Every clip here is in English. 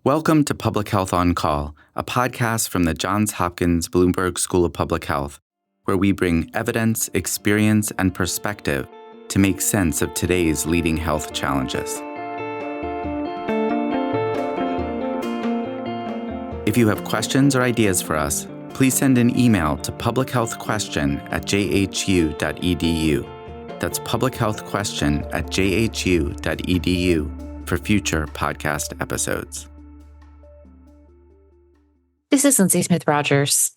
Welcome to Public Health on Call, a podcast from the Johns Hopkins Bloomberg School of Public Health, where we bring evidence, experience, and perspective to make sense of today's leading health challenges. If you have questions or ideas for us, please send an email to publichealthquestion@jhu.edu. That's publichealthquestion@jhu.edu for future podcast episodes. This is Lindsay Smith-Rogers.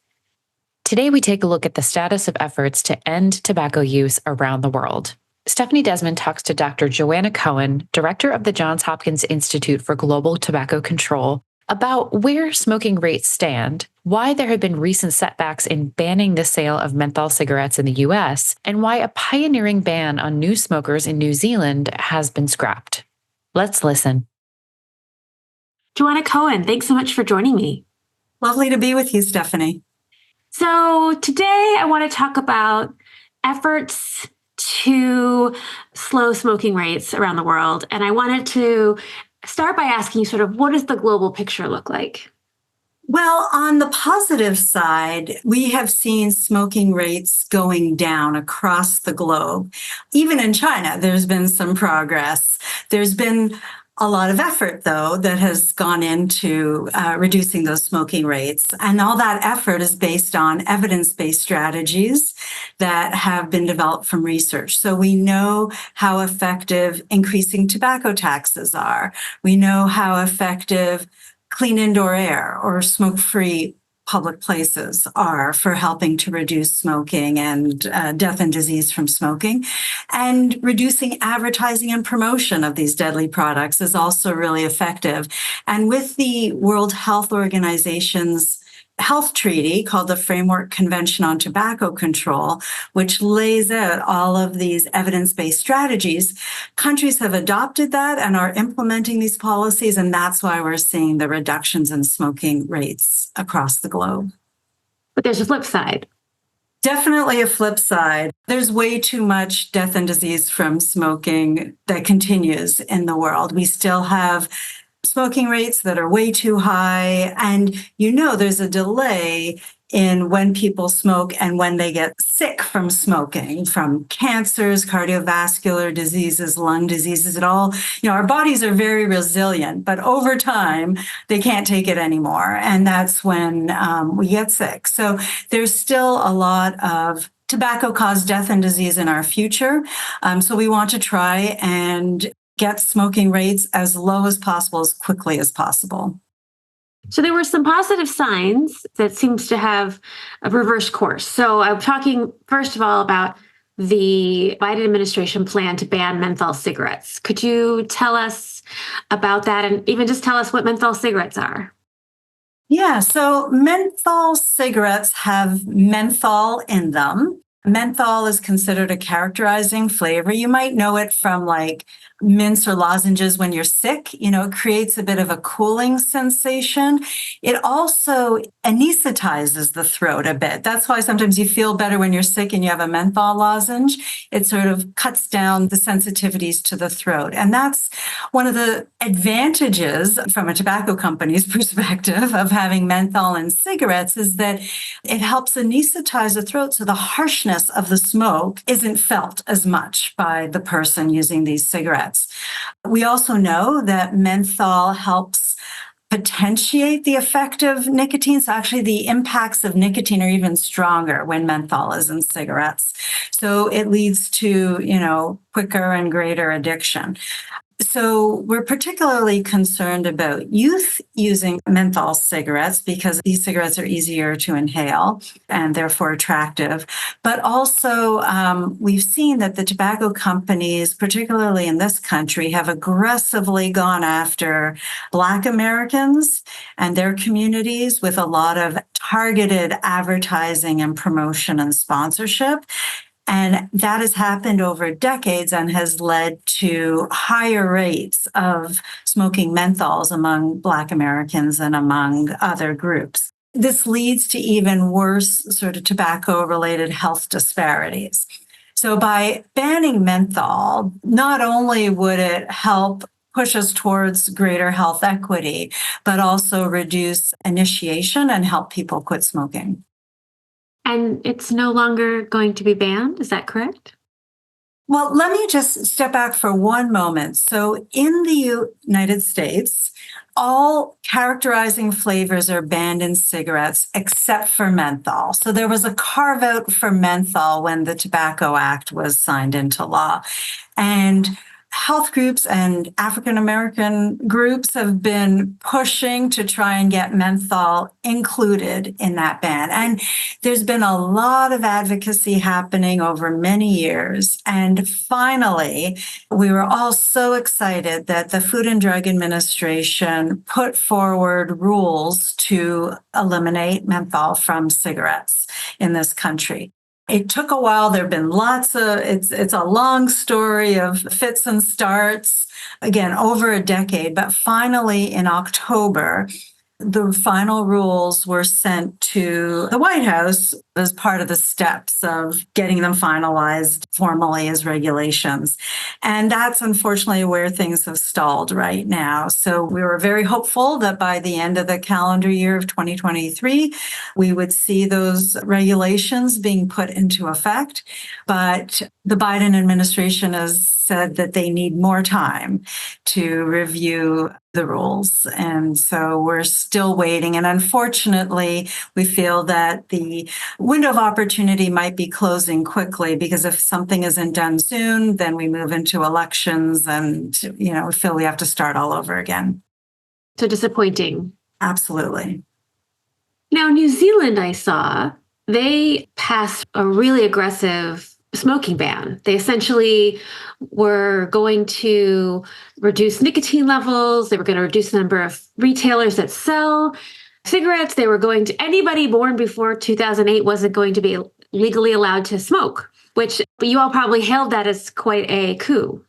Today, we take a look at the status of efforts to end tobacco use around the world. Stephanie Desmon talks to Dr. Joanna Cohen, director of the Johns Hopkins Institute for Global Tobacco Control, about where smoking rates stand, why there have been recent setbacks in banning the sale of menthol cigarettes in the U.S., and why a pioneering ban on new smokers in New Zealand has been scrapped. Let's listen. Joanna Cohen, thanks so much for joining me. Lovely to be with you, Stephanie. So today I want to talk about efforts to slow smoking rates around the world. And I wanted to start by asking you sort of, what does the global picture look like? Well, on the positive side, we have seen smoking rates going down across the globe. Even in China, there's been some progress. There's been a lot of effort, though, that has gone into reducing those smoking rates. And all that effort is based on evidence-based strategies that have been developed from research. So we know how effective increasing tobacco taxes are. We know how effective clean indoor air or smoke-free public places are for helping to reduce smoking and death and disease from smoking. And reducing advertising and promotion of these deadly products is also really effective. And with the World Health Organization's health treaty called the Framework Convention on Tobacco Control, which lays out all of these evidence-based strategies, countries have adopted that and are implementing these policies, and that's why we're seeing the reductions in smoking rates across the globe. But there's a flip side. Definitely a flip side. There's way too much death and disease from smoking that continues in the world. We still have smoking rates that are way too high. And there's a delay in when people smoke and when they get sick from smoking, from cancers, cardiovascular diseases, lung diseases, it all, our bodies are very resilient, but over time, they can't take it anymore. And that's when we get sick. So there's still a lot of tobacco-caused death and disease in our future. So we want to try and get smoking rates as low as possible, as quickly as possible. So there were some positive signs that seems to have a reverse course. So I'm talking, first of all, about the Biden administration plan to ban menthol cigarettes. Could you tell us about that and even just tell us what menthol cigarettes are? Yeah, so menthol cigarettes have menthol in them. Menthol is considered a characterizing flavor. You might know it from like mints or lozenges when you're sick. It creates a bit of a cooling sensation. It also anesthetizes the throat a bit. That's why sometimes you feel better when you're sick and you have a menthol lozenge. It sort of cuts down the sensitivities to the throat. And that's one of the advantages from a tobacco company's perspective of having menthol in cigarettes is that it helps anesthetize the throat so the harshness of the smoke isn't felt as much by the person using these cigarettes. We also know that menthol helps potentiate the effect of nicotine. So actually the impacts of nicotine are even stronger when menthol is in cigarettes. So it leads to, quicker and greater addiction. So we're particularly concerned about youth using menthol cigarettes because these cigarettes are easier to inhale and therefore attractive. But also we've seen that the tobacco companies, particularly in this country, have aggressively gone after Black Americans and their communities with a lot of targeted advertising and promotion and sponsorship. And that has happened over decades and has led to higher rates of smoking menthols among Black Americans and among other groups. This leads to even worse sort of tobacco-related health disparities. So by banning menthol, not only would it help push us towards greater health equity, but also reduce initiation and help people quit smoking. And it's no longer going to be banned, is that correct? Well, let me just step back for one moment. So in the United States, all characterizing flavors are banned in cigarettes except for menthol. So there was a carve out for menthol when the Tobacco Act was signed into law. And health groups and African American groups have been pushing to try and get menthol included in that ban. And there's been a lot of advocacy happening over many years. And finally, we were all so excited that the Food and Drug Administration put forward rules to eliminate menthol from cigarettes in this country. It took a while. There have been it's a long story of fits and starts, again, over a decade. But finally, in October, the final rules were sent to the White House as part of the steps of getting them finalized formally as regulations. And that's unfortunately where things have stalled right now. So we were very hopeful that by the end of the calendar year of 2023, we would see those regulations being put into effect. But the Biden administration has said that they need more time to review the rules. And so we're still waiting. And unfortunately, we feel that the window of opportunity might be closing quickly, because if something isn't done soon, then we move into elections and, we feel we have to start all over again. So disappointing. Absolutely. Now, New Zealand, I saw, they passed a really aggressive smoking ban. They essentially were going to reduce nicotine levels. They were going to reduce the number of retailers that sell cigarettes. They were going to, anybody born before 2008 wasn't going to be legally allowed to smoke, which you all probably hailed that as quite a coup.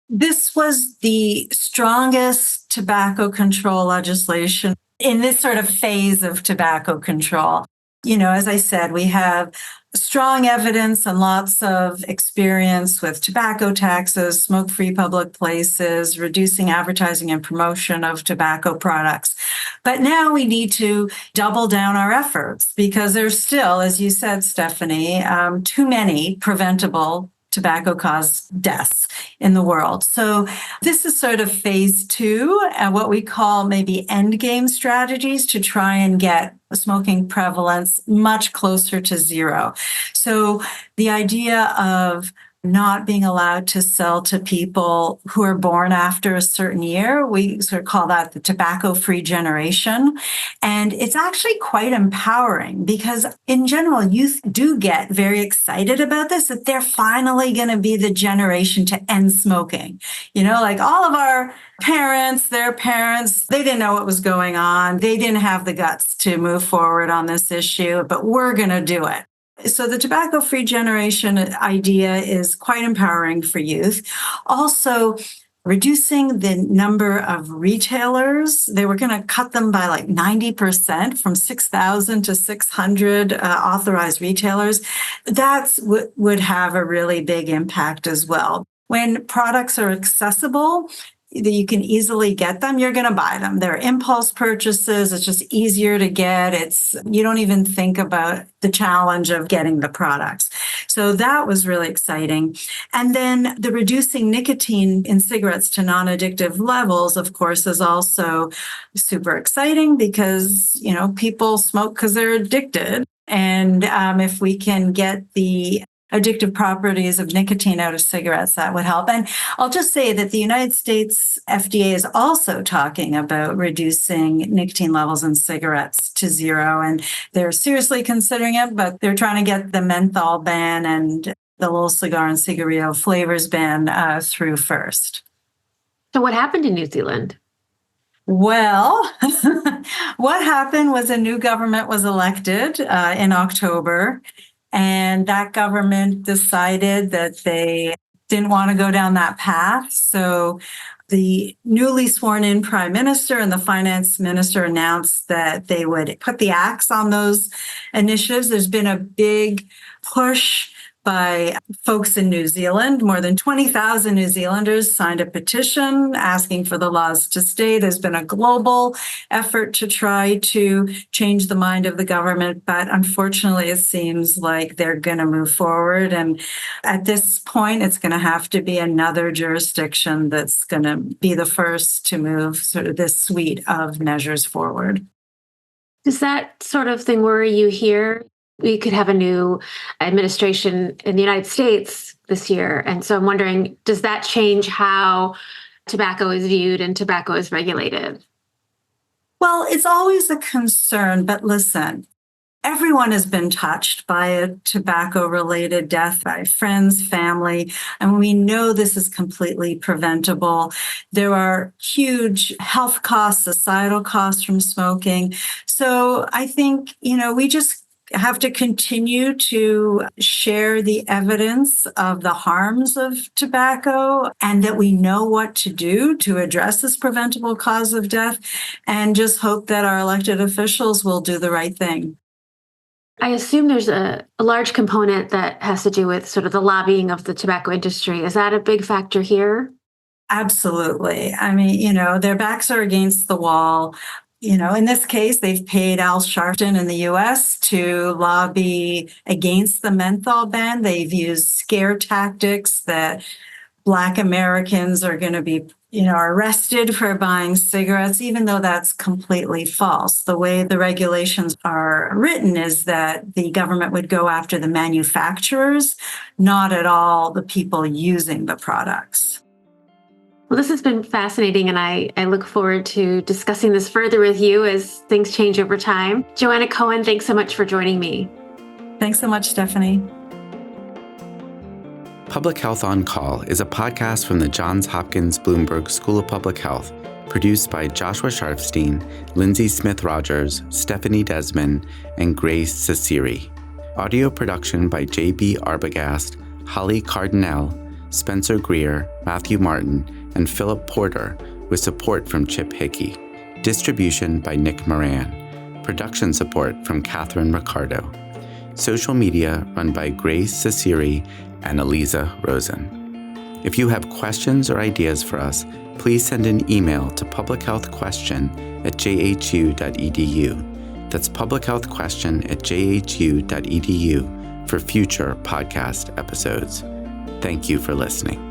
This was the strongest tobacco control legislation in this sort of phase of tobacco control. As I said, we have strong evidence and lots of experience with tobacco taxes, smoke-free public places, reducing advertising and promotion of tobacco products. But now we need to double down our efforts, because there's still, as you said, Stephanie, too many preventable tobacco-caused deaths in the world. So this is sort of phase 2, and what we call maybe end game strategies to try and get smoking prevalence much closer to zero. So the idea of not being allowed to sell to people who are born after a certain year, we sort of call that the tobacco-free generation. And it's actually quite empowering, because in general, youth do get very excited about this, that they're finally going to be the generation to end smoking. Like all of our parents, their parents, they didn't know what was going on. They didn't have the guts to move forward on this issue, but we're going to do it. So the tobacco-free generation idea is quite empowering for youth. Also, reducing the number of retailers. They were going to cut them by like 90%, from 6,000 to 600 authorized retailers. That would have a really big impact as well. When products are accessible, you can easily get them, you're going to buy them. They're impulse purchases. It's just easier to get. You don't even think about the challenge of getting the products. So that was really exciting. And then the reducing nicotine in cigarettes to non-addictive levels, of course, is also super exciting, because, people smoke because they're addicted. And if we can get the addictive properties of nicotine out of cigarettes, that would help. And I'll just say that the United States FDA is also talking about reducing nicotine levels in cigarettes to zero. And they're seriously considering it, but they're trying to get the menthol ban and the little cigar and cigarillo flavors ban through first. So what happened in New Zealand? Well, what happened was a new government was elected in October. And that government decided that they didn't want to go down that path. So the newly sworn in prime minister and the finance minister announced that they would put the axe on those initiatives. There's been a big push by folks in New Zealand. More than 20,000 New Zealanders signed a petition asking for the laws to stay. There's been a global effort to try to change the mind of the government, but unfortunately, it seems like they're going to move forward. And at this point, it's going to have to be another jurisdiction that's going to be the first to move sort of this suite of measures forward. Does that sort of thing worry you here? We could have a new administration in the United States this year. And so I'm wondering, does that change how tobacco is viewed and tobacco is regulated? Well, it's always a concern, but listen, everyone has been touched by a tobacco-related death, by friends, family, and we know this is completely preventable. There are huge health costs, societal costs from smoking. So I think, we just have to continue to share the evidence of the harms of tobacco and that we know what to do to address this preventable cause of death, and just hope that our elected officials will do the right thing. I assume there's a large component that has to do with sort of the lobbying of the tobacco industry. Is that a big factor here? Absolutely. I mean, their backs are against the wall. In this case, they've paid Al Sharpton in the U.S. to lobby against the menthol ban. They've used scare tactics that Black Americans are going to be, arrested for buying cigarettes, even though that's completely false. The way the regulations are written is that the government would go after the manufacturers, not at all the people using the products. Well, this has been fascinating, and I look forward to discussing this further with you as things change over time. Joanna Cohen, thanks so much for joining me. Thanks so much, Stephanie. Public Health on Call is a podcast from the Johns Hopkins Bloomberg School of Public Health, produced by Joshua Sharfstein, Lindsay Smith-Rogers, Stephanie Desmon, and Grace Ceciri. Audio production by J.B. Arbogast, Holly Cardinale, Spencer Greer, Matthew Martin, and Philip Porter, with support from Chip Hickey. Distribution by Nick Moran. Production support from Catherine Ricardo. Social media run by Grace Ceciri and Eliza Rosen. If you have questions or ideas for us, please send an email to publichealthquestion@jhu.edu. That's publichealthquestion@jhu.edu for future podcast episodes. Thank you for listening.